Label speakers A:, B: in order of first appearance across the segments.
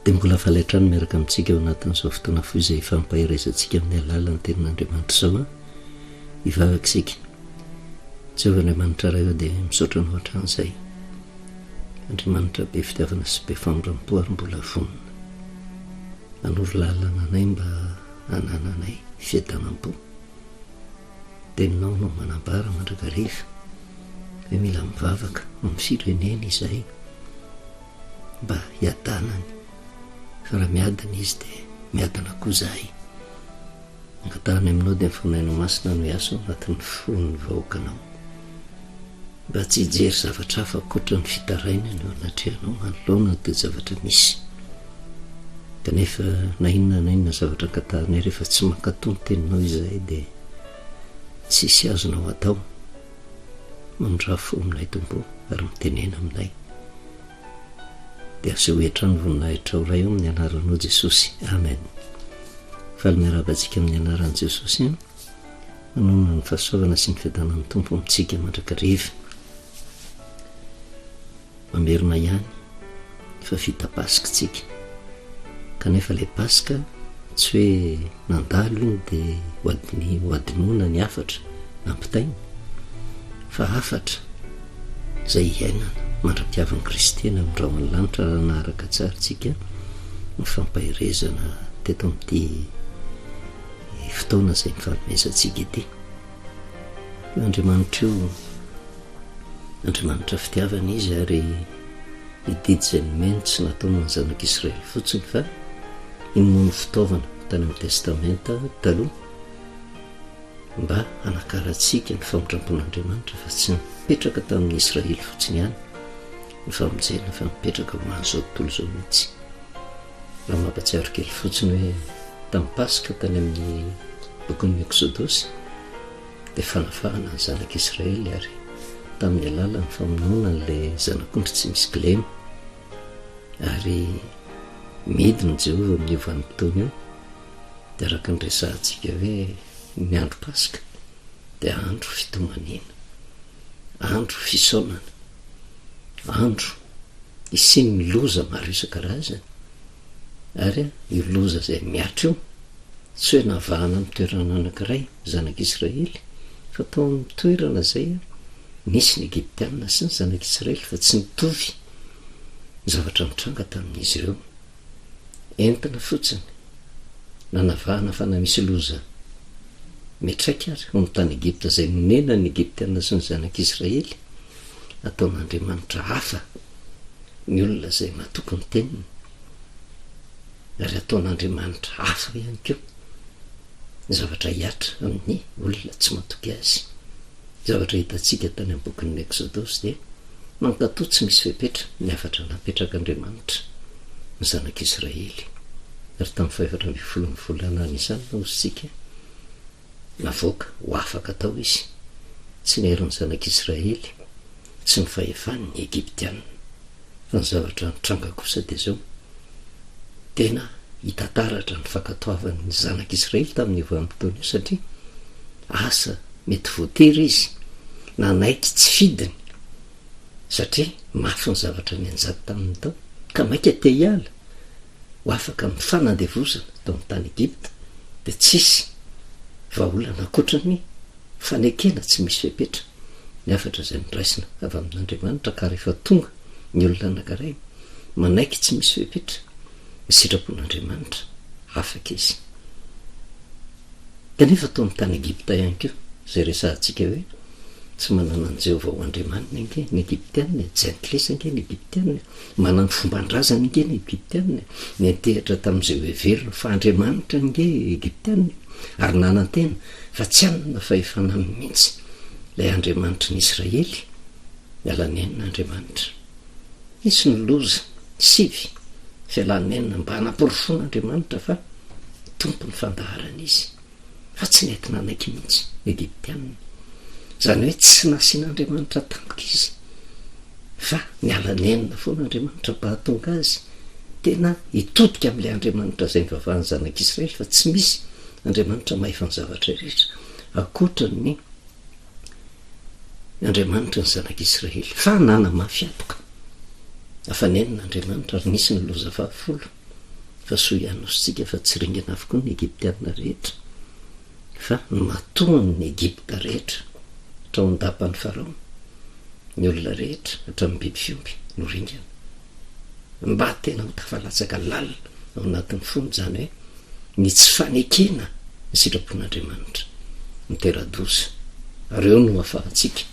A: dia mbola faletrany miaraka amintsika ao anatin'izao fotoana foy izay fampahirezantsika amin'ny alalan'ny tenin'Andriamanitra izao a hivavaka isika. Jehovahandriamanitra iray eo dia misaotra ny ohatran'izay. Andriamanitra be fitiavana sy be famoram-po ary mbola vonona anoro lalana anay mba hanananay fiadanam-po. Teninao no manambara mandrakariva hoe mila mivavaka amin'ny firenena izahay mba hiadanany, fa raha miadana izy dia miadana koa izahay. Angatahany aminao dia mifanainao masina no hiaso anatin'ny fon'ny vahoakanao, mba tsy hijery zavatra hafa ankoatra ny fitaraina no anatrehanao manoloana dia zavatra misy. Kanefa na inona zavatra ankatahanay rehefa tsy mankatony teninao izahay dia tsisy azonao atao. Mandraha fo aminay tompo ary mitenena aminay. Dia aseho etrany voninahitra ho ray eo amin'ny anaranao Jesosy. Amen. Faly miarabantsika amin'ny anaran'i Jesosy manonona ny fahasoavana sy ny fiadanan'ny tompo amintsika mandrakariva. Mamerina ihany fa vita Pasika tsika, kanefa ilay Pasika tsy hoe nandalo iny dia hoadinoana ny afatra nampitaina, fa afatra izay iainana mandra-piavan'i Kristy eny amin'ny rahona lanitra raha naharaka tsara tsika ny fampahirezana teto amin'ity fotoana izay mifanomezantsika ity. Io Andriamanitra io Andriamanitra fitiavana izy ary ididy izay nomeny tsy nataony ny zanak'Israely fotsiny fa inona ny fitaovana tany amin'ny testamenta taloha mba hanakarantsika ny famondram-pon'Andriamanitra fa tsy mipetraka tamin'ny Israely fotsiny ihany ny famonjena fa mipetraka ho an'izao tontolo izao mihitsy. Raha mampatsiaro kely fotsiny hoe tamin'ny Pasika tany amin'ny bokin'ny Eksodosy dia fanafahana ny zanak'Israely ary tamin'ny alalan'ny famonoana n'ilay zanak'ondry tsy misy kilema ary midiny Jehova amin'ny vanim-potoana io dia araka ny resahantsika hoe ny andro Pasika dia andro fitomanina, andro fisaonana, andro isian'ny loza maro isan-karazany. Ary io loza izay miatra io tsy hoe navahana amin'ny toerana anankiray zanak'Israely, fa tao amin'ny toerana izay nisy ny Egyptianina sy ny zanak'Israely fa tsy nitovy zavatra mitranga tamin'izy ireo. Entina fotsiny nanavahana fa na misy loza metraika ary ao amin'ny tany Egypta izay monena ny Egyptianina sy ny zanak'Israely, ataon'Andriamanitra hafa ny olona izay mahatoky ny teniny, ary ataon'Andriamanitra hafa ihany koa ny zavatra hiatra amin'ny olona tsy mahatoky azy. Zavatra hitantsika tany amin'ny bokin'ny Eksodosy dia mankatoa tsy misy fepetra ny afatra napetrak'Andriamanitra ny zanak'Israely. Ary tamin'ny 410 volana izany nosika navoaka ho afaka tao izy, tsy neron'ny zanak'Israely, tsy ny fahefan'ny Egyptianina, fa ny zavatra nitranga kosa dia zao: tena hitantaratra ny fankatoavan'ny zanak'Israely tamin'ny vanim-potoana io, satria asa mety voatery izy nanaiky tsy fidiny, satria mafy ny zavatra ny anjady tamin'ny tao ka maika te hiala ho afaka amin'ny fanandevozana tao amin'ny tany Egypta, dia tsisy vahaolana ankoatra ny fanekena tsy misy fepetra ny afatra izay niraisina avy amin'Andriamanitra. Ka rehefa tonga ny olona anankiray manaiky tsy misy fepetra ny sitrapon'Andriamanitra, afaka izy. Kanefa tao amin'ny tany Egypta ihany koa izay resahantsika hoe tsy manana ny Jehova ho andriamanina inge ny Egyptianina, jentilesa inge ny Egyptianina, manana fomban-drazana inge ny Egyptianina, ny antehitra tamin'izay heverina fa andriamanitra inge Egyptianina, ary nanantena fa tsy anana fahefana mihitsy ilay Andriamanitra ny Israely, mialanenina Nisy ny loza sivy fialanenina mba hanampirofon'Andriamanitra fa tompo ny fandaharana izy, fa tsy nety nanaiky mihitsy Egyptianina. Zany hoe tsy nasian'Andriamanitra tampoka izy, fa nialanenina foan'Andriamanitra mba hahatonga azy tena hitodika amin'ilay Andriamanitra izay nivavahany zanak'Israely, fa tsy misy Andriamanitra mahefa ny zavatra rehetra ankoatra ny Andriamanitra ny zanak'Israely. Fa nana mafy apoka hafanenina Andriamanitra ary nisy ny loza 10 fa soa ianositsika fa tsy ringana avokoa ny egiptianina rehetra fa matoany ny egipta rehetra hatrao andapany farao ny olona rehetra hatramin'ny biby fiompy no ringana mba tena ho tafalatsaka lalina ao anatin'ny fony zany hoe ny tsy fanekena ny sitrapon'Andriamanitra mitera-dosa areo no afahantsika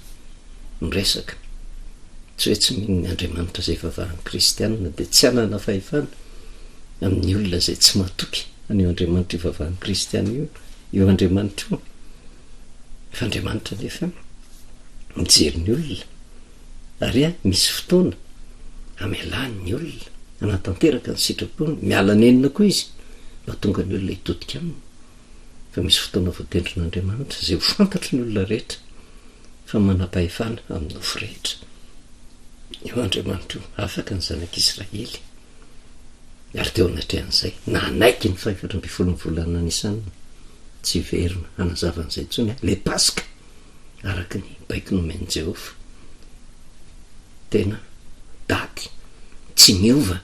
A: miresaka tsy hoe tsy mino ny Andriamanitra zay vavahan'ny kristianina dia tsy anana fahefana amin'ny olona zay tsy matoky an'io Andriamanitra io vavahan'ny kristianina io Andriamanitra io fa Andriamanitra nefa mijery ny olona ary misy fotoana amelany ny olona anatanteraka ny sitrapony miala nenina koa izy mba tonga ny olona hitodika aminy fa misy fotoana voatendrin'Andriamanitra zay ho fantatry ny olona rehetra fa manam-pahefana amin'ny nofo rehetra io Andriamanitra io afaka ny zanak'Israely ary teo anatrehan'izay na anaiky ny 14 volana Nisanina tsy verina anazavan'izay tsony le paska araka ny baiko nomen'i Jehova tena daty tsy miova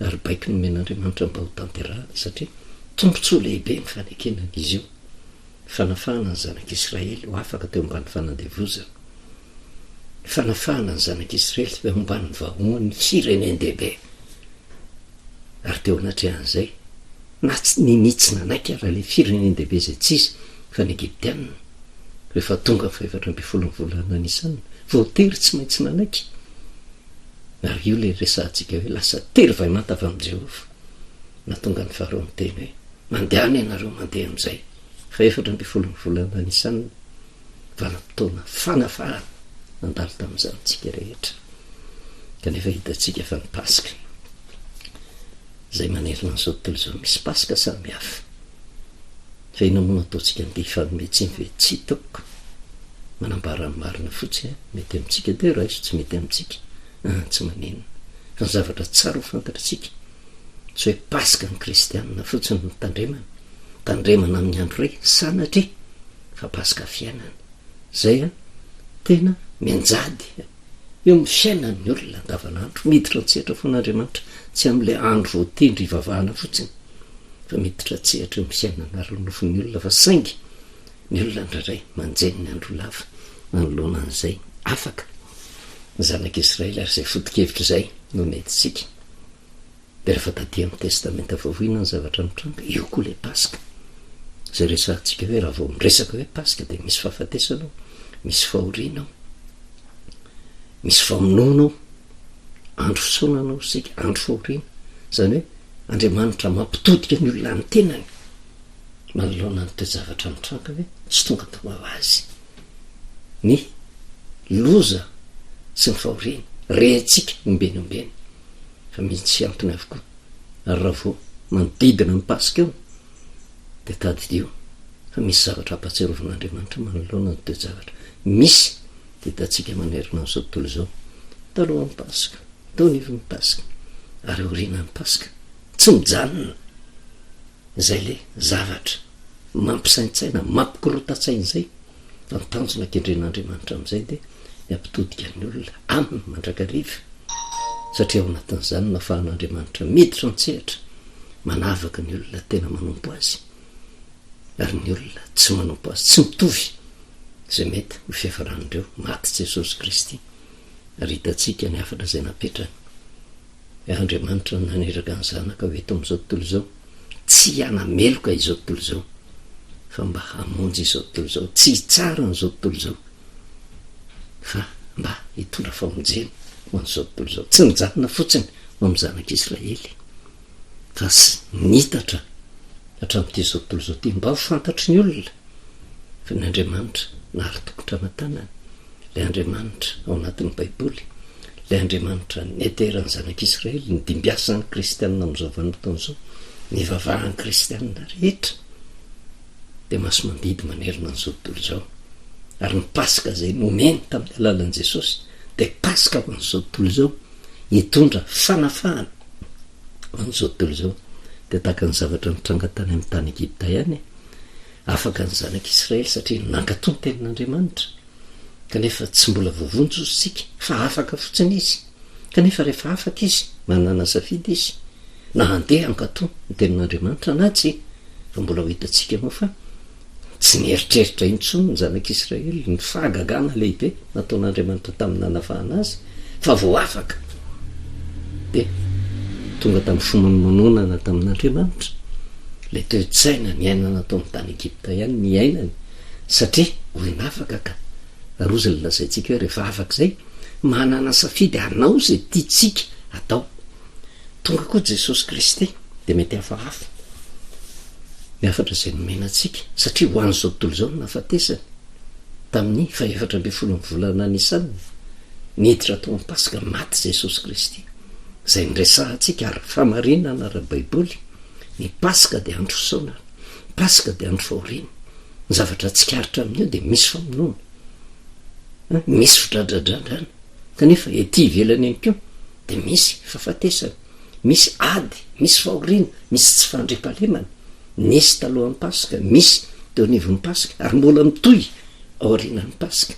A: ary baiko nomen'Andriamanitra mba ho tanterahana satria tombontsoa lehibe ny fanekenana izy io fanafahana ny zanak'Israely ho afaka teo ambany fanandevozana fanafahana ny zanak'Israely teo ambany vahoany firenendehibe ary teo anatrehan'izay na tsy ninitsy nanaiky raha le firenendehibe zay tsisy fa ny egiptianina rehefa tonga 14 volana Nisanina voatery tsy maintsy nanaiky ary io le resantsika hoe lasa tery vai manta avy amin'i Jehova na tonga ny farao miteny hoe mandehany ianareo mandeha amin'izay 14 volana Nisanina vanim-potoana fanafahana nandalo tamin'izany tsika rehetra kanefa hitatsika fa ny paska zay manerina n'izao tontolo izao misy paska samy hafa fa ina moa ataontsika andeha fanometsiny ve tsy hitako manambara ny marina fotsiny mety amintsika dia raha izy tsy mety amintsika tsy manenina fa ny zavatra tsara ho fantatritsika tsy hoe paska ny kristianina fotsiny ny tandremana amin'ny andro ray sanatria fa paska fiainana zay tena mianjady eo amin'ny fiainan'ny olona andavanandro miditra antsehatra fon'Andriamanitra tsy amin'ilay andro voatendry ivavahana fotsiny fa miditra antsehatra eo amin'ny fiainana ary nofon'ny olona fa saingy ny olona ndraray manjeny ny andro lava manoloana an'izay afaka ny zanak'Israely ary zay foto-kevitra izay no nentsika dia rehefa taty amin'ny testamenta vaovina ny zavatra mitranga io koa le paska zay resantsika hoe raha vao miresaka hoe paska dia misy fahafatesana ao misy fahoriana ao misy famonoana ao andro fisaonana ao sika andro fahoriana zany hoe Andriamanitra mampitodika ny olona ny tenany manoloana ny toe zavatra mitranga hoe tsy tonga tao ho azy ny loza sy ny fahoriana rehentsika ombeny fa misy antony avokoa ary raha vao manodidina ny paska eo dia tadidio fa misy zavatra hampatsiarovin'Andriamanitra manoloana ny toe zavatra misy dia hitantsika manerina n'izao tontolo izao talohan'ny paska tao anivon'ny paska ary aorianan'ny paska tsy mijanona izay le zavatra mampisaintsaina mampikorotan-tsaina izay fa mitanjona ankendren'Andriamanitra amin'izay dia hampitodika ny olona aminy mandrakariva satria ao anatin'izany nafahan'Andriamanitra miditra antsehatra manavaka ny olona tena manompo azy ary ny olona tsy manompo azy tsy mitovy zay mety ho fiafaran'ireo maty Jesosy Kristy ary hitantsika ny hafatra zay napetrany hoe Andriamanitra naneraka ny zanaka ho eto amin'izao tontolo izao tsy hanameloka izao tontolo izao fa mba hamonjy izao tontolo izao tsy hitsara n'izao tontolo izao fa mba hitondra famonjena ho an'izao tontolo izao tsy mijanona fotsiny ho amin'ny zanak'Israely fa nitatra hatramin'ity izao tontolo izao ty mba ho fantatry ny olona fa ny Andriamanitra nary tokotrana tanany ilay Andriamanitra ao anatin'ny baiboly ilay Andriamanitra neteran'ny zanak'Israely ny dimbiasan'ny kristianina amin'izao vanim-potoana izao ny vavahan'ny kristianina rehetra dia maso mandidy manerina n'izao tontolo izao ary ny paska zay nomeny tamin'ny alalan'i Jesosy dia paska ho an'izao tontolo izao hitondra fanafahana ho an'izao tontolo izao dia tahaka ny zavatra mitranga tany amin'ny tany Egipta ihany afaka ny zanak'Israely satria nankatony tenin'Andriamanitra kanefa tsy mbola voavonjy isika fa afaka fotsiny izy kanefa rehefa afaka izy manana safidy izy na andeha ankato ny tenin'andriamanitra na tsy fa mbola ho hitantsika moa fa tsy nieritreritra intsony ny zanak'Israely ny fahagagana lehibe nataon'andriamanitra tamin'ny nanavahana azy fa vo afaka de tonga tamin'ny fomanonana tamin'andriamanitra le toe-tsaina ny ainana atao amin'ny tany Egipta ihany ny ainany satria olona afaka ka rozy ny lazaintsika hoe rehefa afaka zay manana safidy anao zay tiatsika atao. Tonga koa Jesosy Kristy de mety hafahafa miafatra zay nomenantsika satria ho an'izao tontolo zao nafatesany tamin'ny 14 volana Nisana niditra tao amin'ny Pasika maty Jesosy Kristy zay niresahantsika ary famarinana ara-baiboly ny Pasika de andro saona, Pasika de andro fahoriana. Ny zavatra tsikaritra amin'io de misy famonoana, misy fidradradradrana kanefa ety ivelany eny keo de misy fahafatesana, misy ady, misy fahoriana, misy tsy fandriampahalemana. Nisy talohan'ny Pasika, misy teo anivon'ny Pasika ary mbola mitohy aorianan'ny Pasika.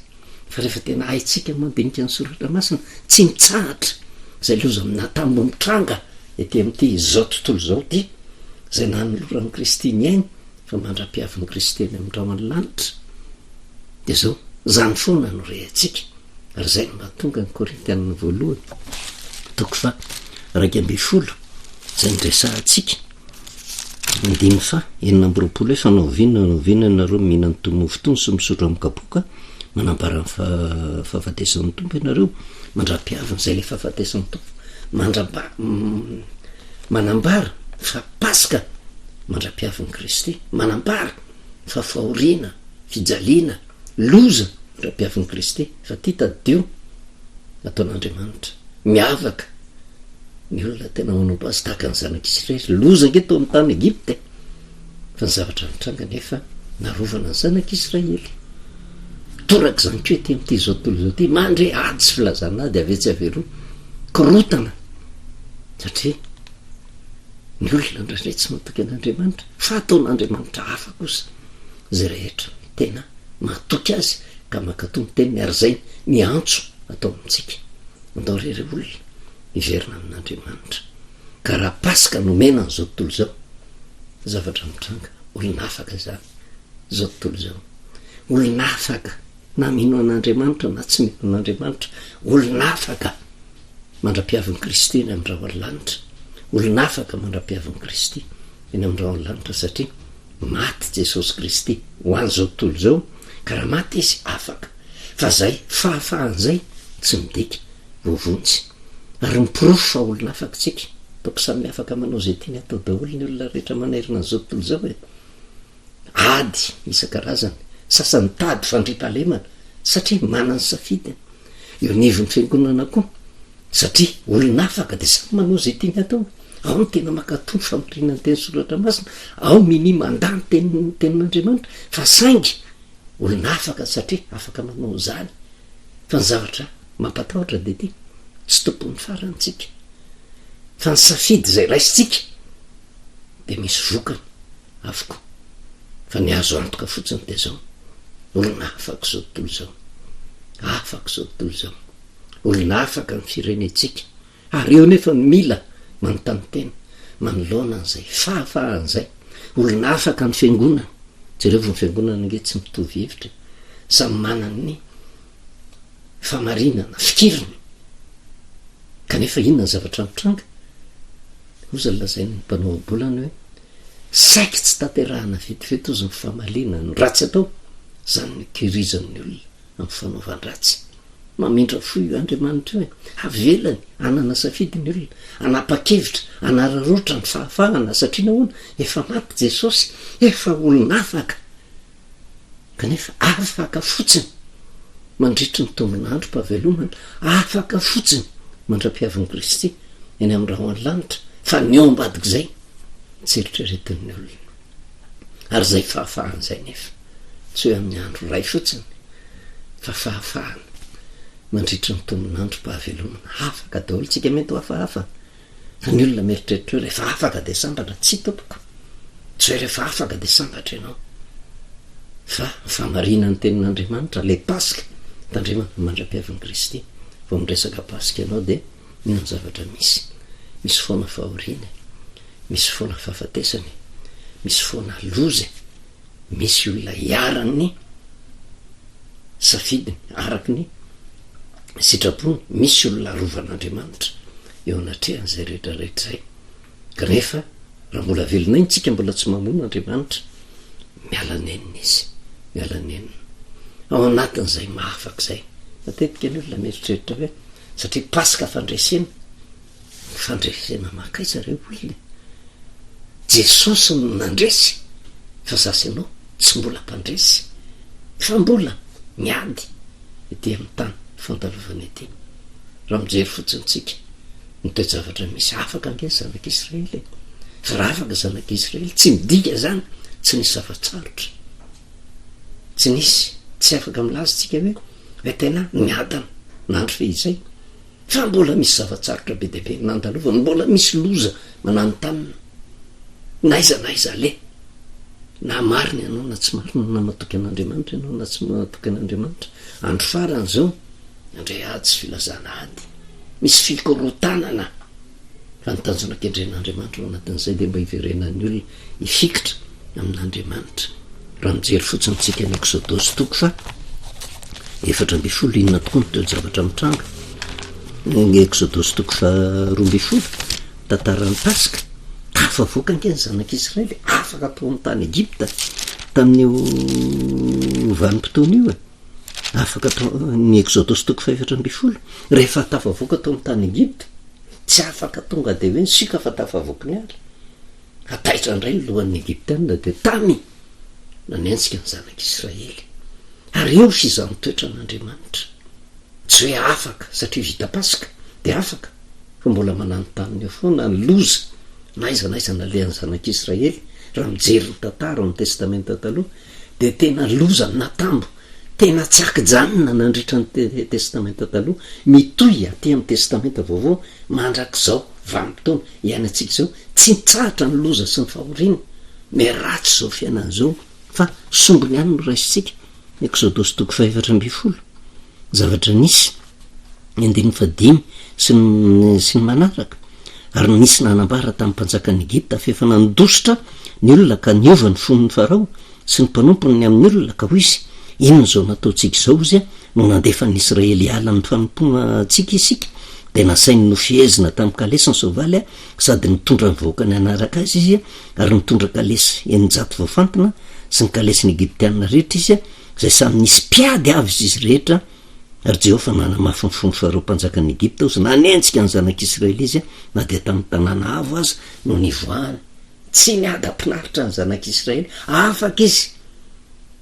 A: Fa rehefa tena haitsika mandinika ny soratra masina tsy mitsahatra zay loza minatambo mitranga ety amin'ity izao tontolo zao ty zay nanoloran'ny Kristy ny ainy fa mandra-piavin'ny Kristy eny amin'ny rahany lanitra de zao zany foana no rehantsika ary zay no mahatonga ny Korintianina voalohany toko fa 2 zay niresahantsika 9:20 hoe fanaovinana nareo mihinany tomofo tony sy misotro amin'ny kapoka manambara ny fahafatesan'ny tompo ianareo mandra-piavina zay le fahafatesan'ny tompo manambara fa Pasika mandra-piavin'ny Kristy, manambara fa fahoriana, fijaliana, loza mandra-piavin'ny Kristy fa ty tadio ataon'Andriamanitra miavaka ny olona tena manompo azy tahaka ny zanak'Israely loza nge tao amin'ny tany Egipta fa ny zavatra mitranga nefa narovana ny zanak'Israely. Toraka zany ko ety amin'ity zao tontolo zao ty mandre ady sy filazana ady avetsy averoa korotana satria ny olona ndraindray tsy matoky an'Andriamanitra fa ataon'Andriamanitra hafa kosa zay rehetra tena matoky azy ka mankatony teniny ary zay miantso atao amintsika andao rery olona iverina amin'Andriamanitra ka raha Pasika nomena ny zao tontolo zao zavatra mitranga olona afaka zany zao tontolo zao olona afaka na mino an'Andriamanitra na tsy mino an'Andriamanitra olona afaka mandra-piavin'ny Kristy eny amin'ny rahany lanitra olona afaka mandra-piavin'ny Kristy eny amin'ny rahany lanitra satria maty Jesosy Kristy ho an'izao tontolo zao ka raha maty izy afaka fa zay fahafahan'zay tsy midika vovontsy ary miporofo fa olona afaka tsika toko samy afaka manao zay tiany atao daholo ny olona rehetra manerina n'izao tontolo zao hoe ady isan-karazany sasany tady fandriampahalemana satria manany safidiny eo nivon'ny fiangonana koa satria olona afaka de samy manao zay tiany atao ao ny tena makatony famorina ny teny soratra masina ao mini mandany tenin'Andriamanitra fa saingy olona afaka satria afaka manao zany fa ny zavatra mampatahotra de ty tsy tompon'ny farantsika fa ny safidy zay raisitsika de misy vokany avokoa fa ny azo antoka fotsiny de zao olona afaka zao tontolo zao afaka zao tontolo zao olona afaka ny firenetsika ary eo nefa ny mila manontany tena manoloana an'izay fahafahan'izay olona afaka ny fiangonana jereo vo ny fiangonana nge tsy mitovy hevitra samy manany famarinana fikiriny kanefa inona ny zavatra mitranga oza lazay ny mpanao abolany hoe saiky tsy tanterahana vetivety ozy ny famalina ny ratsy atao zany ny kirizan'ny olona amin'ny fanaovan-dratsy mamindra fo io Andriamanitra hoe avelany anana safidy ny olona anapa-kevitra anararoatra ny fahafahana satria nahoana efa maty Jesosy efa olona afaka kanefa afaka fotsiny mandritry ny tombonandro mpahavelomana afaka fotsiny mandra-piavin'ny Kristy eny amin'ny rahany lanitra fa ny eo ambadika zay tsy eritreretin'ny olona ary zay fahafahan'izay nefa tsy hoe amin'ny andro ray fotsiny fa fahafahana mandritry ny tombonandro mpahavelomana afaka daholo tsika mety ho hafahafa fa ny olona mieritreritra hoe rehefa afaka de sambatra tsy tompoko tsy hoe rehefa afaka de sambatra ianao fa famarina ny tenin'Andriamanitra le Pasika d'Andriamanitra mandra-piavin'ny Kristy vao miresaka Pasika ianao de mino ny zavatra misy foana fahoriana misy foana fahafatesany, misy foana loza, misy olona iarany safidiny araky ny sitrapony, misy olona rovan'Andriamanitra eo anatrehan'izay rehetrarehetra zay. Kanefa raha mbola velona iny tsika mbola tsy mamono Andriamanitra, miala nenina izy, miala nenina ao anatin'izay mahafaka zay. Matetika ny olona mieritreritra hoe satria pasika fandresena, fandresena makay zareo olona, Jesosy no nandresy fa zasy ianao tsy mbola mpandresy fa mbola miady ety amin'ny tany fantalovana ety. Raha mijery fotsintsika ny toe-javatra misy, afaka ange zanak'Israely, fa raha afaka zanak'Israely tsy midika zany tsy nisy zavatsarotra, tsy nisy, tsy afaka milaza tsika hoe tena miadana nandro fehizay, fa mbola misy zavatsarotra be deabe nandalovana, mbola misy loza manano tanina, naiza le na mariny ianao na tsy mariny, na matoky an'Andriamanitra ianao na tsy matoky an'Andriamanitra. Andro farany zao andray ady tsy filazana ady, misy fikorotanana fa ny tanjonak'endren'Andriamanitra ao anatin'izay dia mba hiverenan'ny olona hifikitra amin'Andriamanitra. Raha mijery fotsiny tsika ny Exodosy toko fa 4:20 tokoa ny toe-javatra mitranga. Ny Exodosy toko fa 2:20 tantaran'ny Pasika, tafavoaka ange ny zanak'Israely afaka atao amin'ny tany Egypta tamin'io vanim-potoana io, afaka atao ny Exodosy toko fa 4:20 rehefa tafavoaka atao amin'ny tany Egypta, tsy afaka tonga de hoe sika fa tafavoaka ny ary, ataitra indray ny lohan'ny Egyptianina de tany nanenjika ny zanak'Israely. Ary eo fizan'ny toetra n'Andriamanitra, tsy hoe afaka satria vita pasika de afaka, fa mbola manano taniny eo foana ny loza naiza nalehan'ny zanak'Israely. Raha mijery ny tantara amin'ny testamenta taloha de tena loza natambo, tena tsy akijanona nandritra ny testamenta taloha, mitohy aty amin'ny testamenta vaovao mandrak'izao vanim-potoana iainantsika zao, tsy nitsahatra ny loza sy ny fahoriana, meratsy zao fiainan'izao fa sombony ihany no raisitsika. Exodosy toko fa 4:20 zavatra nisy 5 sy ny manaraka. Ary nisy nanambara tamin'ny mpanjakan'ny Egypta fa efa nandositra ny olona ka niova ny fon'ny Farao sy ny mpanompony amin'ny olona ka ho izy, inona zao nataontsika izao izy no nandefan'ny Israely ala ny fanompoana tsika isika, de nasainy no fiezina tamin'ny kalesy ny soavaly sady nitondra ny vahoaka ny anaraka azy izy, ary nitondra kalesy 900 voafantina sy ny kalesy ny Egyptianina rehetra izy, zay samy nisy piady avy izy rehetra. Ary Jehovah nanamafy ny fon'ny Farao mpanjakan'ny Egypta ozy nanenjika ny zanak'Israely izy, na dia tamin'ny tanàna avo azy no nivoahany, tsy niady ampinaritra ny zanak'Israely, afaka izy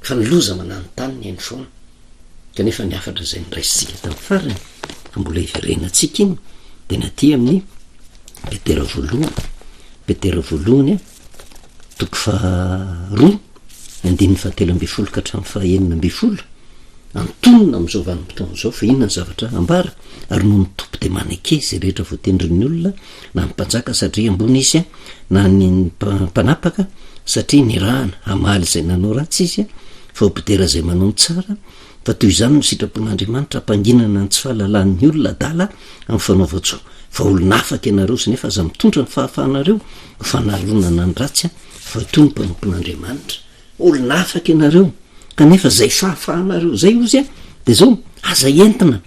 A: fa ny loza manano taniny eny foana. Kanefa ny afatra zay niraisitsika tamin'ny farany fa mbola hiverenantsika iny de naty amin'ny Petera voalohany toko fa 2 17 ka hatramin'ny 19 antonona am'izao vanim-potoana zao fa inona ny zavatra ambara. Ary no mitompo de maneke zay rehetra voatendrin'ny olona na ny mpanjaka satria ambony izy na ny mpanapaka satria nirahana hamaly zay nanao ratsy izy, fa opidera zay manao ny tsara, fa toy izany no sitrapon'Andriamanitra hampanginana ny tsy fahalalan'ny olona adala amin'ny fanaova-tsoa. Fa olona afaka ianareo sy nefa aza mitondra ny fahafahanareo ho fanaronana ny ratsy, fa toy ny mpanompon'Andriamanitra. Olona afaka ianareo kanefa zay fahafahanareo zay ozy de zao aza entina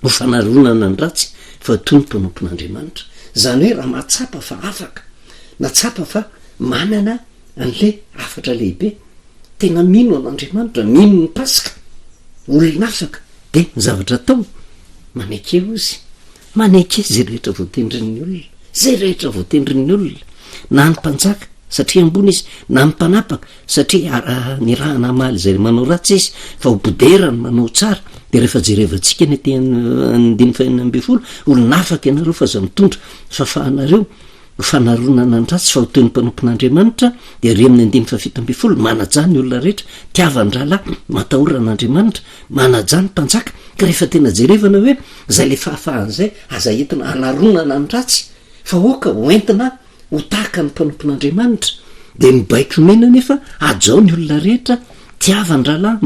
A: ho fanaronana ny ratsy, fa toy ny mpanompon'Andriamanitra. Zany hoe raha mahatsapa fa afaka, natsapa fa manana an'le afatra lehibe, tena mino an'Andriamanitra, mino ny Pasika, olona afaka de ny zavatra atao maneke ozy, maneke zay rehetra voatendrin'ny olona, zay rehetra voatendrin'ny olona, na ny mpanjaka satria ambony izy, na ny mpanapaka satria nirahana hamaly zay manao ratsy izy, fa hobodera ny manao tsara. De rehefa jerevantsika ny ety 5:20 olona afaka ianareo fa aza mitondra fahafahanareo fanaronana ny ratsy, fa ho toy ny mpanompon'Andriamanitra. De ry amin'ny 5:17 manajany olona rehetra, tiavany rahalahy, matahoran'Andriamanitra, manajany mpanjaka. Ka rehefa tena jerevana hoe zay le fahafahan'zay aza entina hanaronana ny ratsy, fa oka hoentina ho tahaka ny mpanompon'Andriamanitra, de mibaiko mena nefa ajao ny olona rehetra, tiavany rahalahy,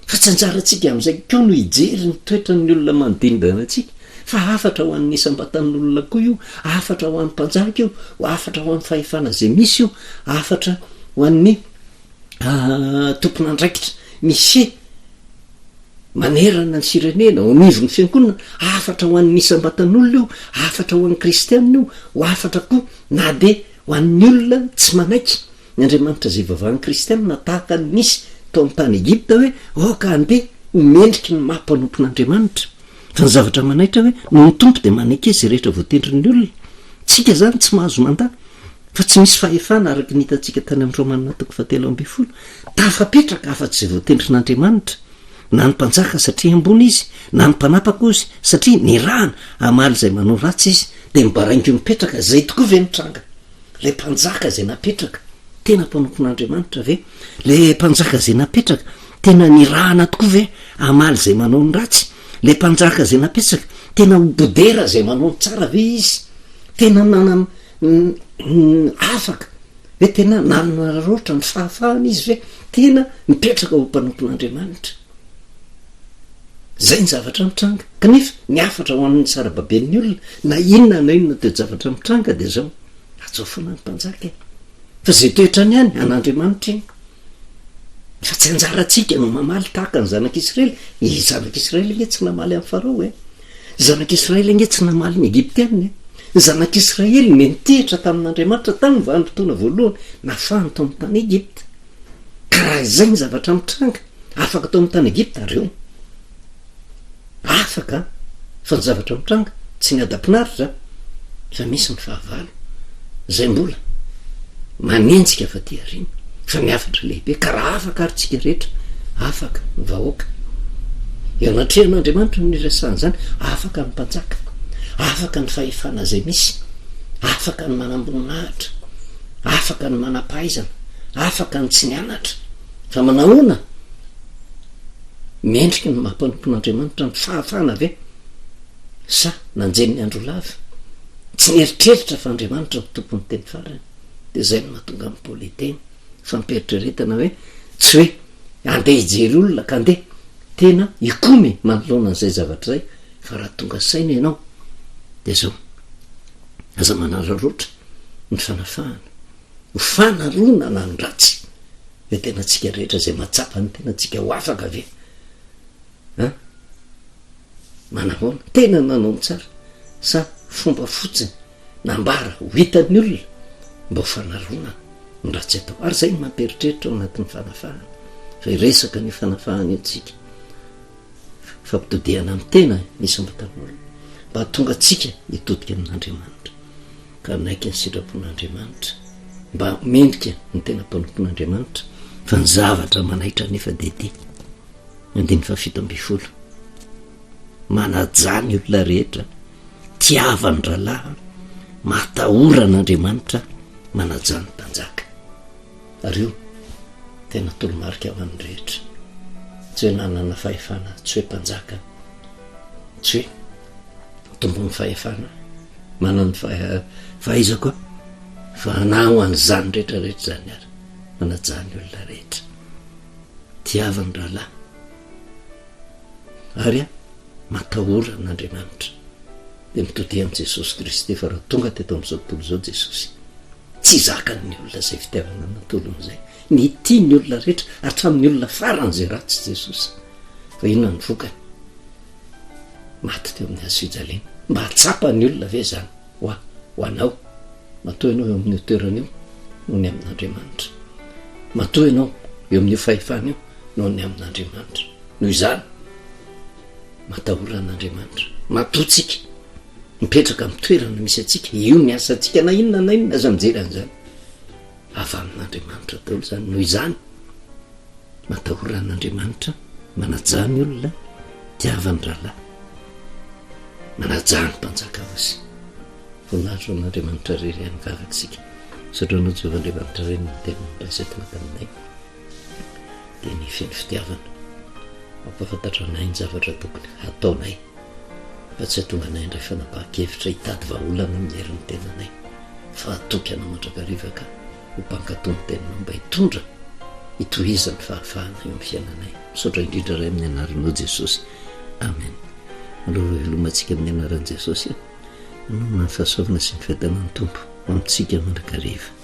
A: fa tsy anjarantsika amin'izay koa no hijery ny toetra ny olona manodinidana atsika fa afatra ho an'ny isam-batan'olona koa io, afatra ho an'ny mpanjaka io, afatra ho an'ny fahefana zay misy io, afatra ho an'ny tompon'andraikitra misy manerana ny firenena ho anivony fiangonana, afatra ho an'ny isam-batan'olona io, afatra ho an'ny kristianina io, ho afatra koa na de ho an'ny olona tsy manaiky. Ny andriamanitra zay vavahan'ny kristianina tahaka ny nisy tao amin'ny tany Egipta hoe oka andeha homendriky ny mampanompon'andriamanitra. Fa ny zavatra manaitra hoe no ny tompo de manaiky izy rehetra voatendrin'ny olona. Tsika zany tsy mahazo mandà fa tsy misy fahefana araka ny hitantsika tany amin'ny Romanina 13:10 tafapetraka afa-tsy zay voatendrin'andriamanitra na ny mpanjaka satria ambony izy, na ny mpanapaka izy satria ny rahana amaly zay manao ratsy izy de mibaraingo mipetraka zay tokoa ve nitranga le mpanjaka zay napetraka tena mpanompon'andriamanitra ve, le mpanjaka zay napetraka tena ny rahana tokoa ve amaly zay manao ny ratsy, le mpanjaka zay napetraka tena bodera zay manao ny tsara ve izy, tena nana afaka ve, tena nanana roatra ny fahafahana izy ve tena mipetraka ho mpanompon'andriamanitra. Zay ny zavatra mitranga kanefa ny afatra ho an'ny sarababen'ny olona na inona teo zavatra mitranga de zao atsofona ny mpanjaka fa zay toetrany ihany an'andriamanitra iny. Fa tsy anjarantsika no mamaly tahaka ny zanak'Israely. I zanak'Israely nge tsy namaly amin'ny Farao zanak'Israely nge tsy namaly ny Egiptianina zanak'Israely mentehitra tamin'andriamanitra tany ny vanim-potoana voalohany nafahany tao amin'ny tany Egipta. Karaha izay ny zavatra mitranga afaka tao amin'ny tany Egipta reo afaka fa ny zavatra mitranga tsy ny adampinaritra fa misy ny fahavalo zay mbola manenjika fa ty arina fa miafatra lehibe karaha afaka arytsika rehetra afaka ny vahoaka eo anatrehan'andriamanitra ny resahany zany afaka ny mpanjaka, afaka ny fahefana zay misy, afaka ny manamboninahitra, afaka ny manampahaizana, afaka ny tsy nianatra fa manahoana mendriky ny mampanompon'andriamanitra ny fahafana ve sa nanjeny ny andro lava tsy nieritreritra fa andriamanitra ny tompony teny farany. De zay no mahatonga amin'ny Paoly teny fampieritreretana hoe tsy hoe andeha hijery olona ka andeha tena ikomy manoloana an'izay zavatra zay fa raha tonga saina ianao de zao aza manararoatra ny fanafahana ho fanarona na ny ratsy hoe tena tsika rehetra zay matsapa ny tena tsika ho afaka ve manahoana tena nanao ny tsara sa fomba fotsiny nambara ho hitan'ny olona mba ho fanarona ny ratsy atao ary zay mampieritreritra ao anatin'ny fanafahana fa iresaka ny fanafahana io tsika fampitodihana amin'ny tena misy ambatan'olona mba hatonga tsika hitodika amin'Andriamanitra ka naiky ny sitrapon'Andriamanitra mba mendrika ny tena mpanompon'Andriamanitra fa ny zavatra manaitra nefa de ty 17 manajany olona rehetra tiavany ralahy matahoran'Andriamanitra manajany mpanjaka ary io tena tolomarika ho an'ny rehetra tsy hoe nanana fahefana tsy hoe mpanjaka tsy hoe tombony fahefana manany fahaiza koa fa na ho any zany rehetrarehetra zany ary manajany olona rehetra tiavany ralahy ary matahora n'Andriamanitra de mitody amin'i Jesosy Kristy fa raha tonga teto amin'izao tontolo zao Jesosy tsy zakany olona zay fitiavana natolon'izay ny tiany olona rehetra hatramin'ny olona farany zay ratsy Jesosy fa inona ny vokany maty teo amin'ny hazo fijaliana mba hatsapany olona ve zany ho anao matoa ianao eo amin'ny toerana io noho ny amin'Andriamanitra, matoa ianao eo amin'io fahefana io noho ny amin'Andriamanitra. Noho izany matahora an'Andriamanitra matotsika mipetraka amin'ny toerana misy atsika io ny asantsika na inona aza mijery an'izany avy amin'Andriamanitra daholo zany. Noho izany matahora an'Andriamanitra manajany olona tiavany ralahy manajany mpanjaka osy voninahitro an'Andriamanitra rery any kavakisika satria anao Jehovahandriamanitra reny ny tena miraisety taminay de ny feny fitiavana mampafantatra anay ny zavatra tokony ataonay fa tsy tonga anay indray fanapahan-kevitra hitady vahaolana amin'ny herin'ny tenanay fa atoky anao mandrakariva ka ho mpankatony tenanao mba hitondra hitohizany fahafahana eo amin'ny fiainanay. Misaotra indrindra ray amin'ny anaranao Jesosy, amen. Alova velomantsika amin'ny anaran'i Jesosy, manomana ny fahasoavana sy ny fiadanan'ny Tompo amintsika mandrakariva.